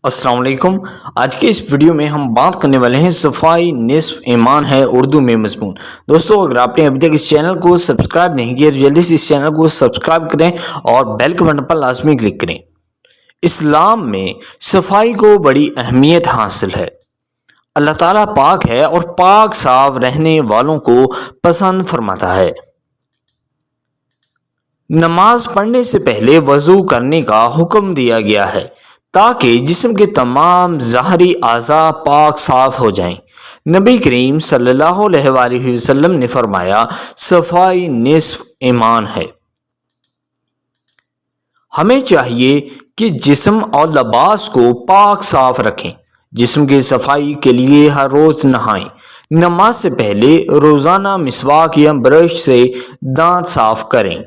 السلام علیکم۔ آج کے اس ویڈیو میں ہم بات کرنے والے ہیں صفائی نصف ایمان ہے اردو میں مضمون۔ دوستو اگر آپ نے ابھی تک اس چینل کو سبسکرائب نہیں کیا تو جلدی سے اس چینل کو سبسکرائب کریں اور بیل کے بٹن پر لازمی کلک کریں۔ اسلام میں صفائی کو بڑی اہمیت حاصل ہے۔ اللہ تعالیٰ پاک ہے اور پاک صاف رہنے والوں کو پسند فرماتا ہے۔ نماز پڑھنے سے پہلے وضو کرنے کا حکم دیا گیا ہے تاکہ جسم کے تمام ظاہری اعضاء پاک صاف ہو جائیں۔ نبی کریم صلی اللہ علیہ وآلہ وسلم نے فرمایا، صفائی نصف ایمان ہے۔ ہمیں چاہیے کہ جسم اور لباس کو پاک صاف رکھیں۔ جسم کی صفائی کے لیے ہر روز نہائیں۔ نماز سے پہلے روزانہ مسواک یا برش سے دانت صاف کریں۔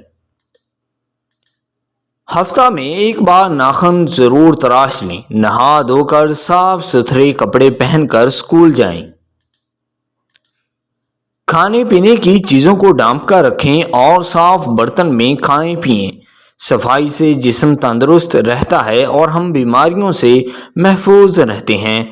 ہفتہ میں ایک بار ناخن ضرور تراش لیں۔ نہا دھو کر صاف ستھرے کپڑے پہن کر اسکول جائیں۔ کھانے پینے کی چیزوں کو ڈھانپ کر رکھیں اور صاف برتن میں کھائیں پئیں۔ صفائی سے جسم تندرست رہتا ہے اور ہم بیماریوں سے محفوظ رہتے ہیں۔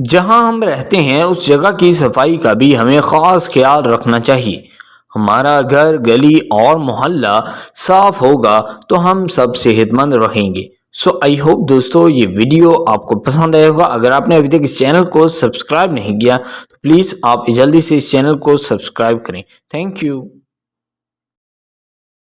جہاں ہم رہتے ہیں اس جگہ کی صفائی کا بھی ہمیں خاص خیال رکھنا چاہیے۔ ہمارا گھر، گلی اور محلہ صاف ہوگا تو ہم سب صحت مند رہیں گے۔ آئی ہوپ دوستو یہ ویڈیو آپ کو پسند آئے ہوگا۔ اگر آپ نے ابھی تک اس چینل کو سبسکرائب نہیں کیا تو پلیز آپ جلدی سے اس چینل کو سبسکرائب کریں۔ Thank you.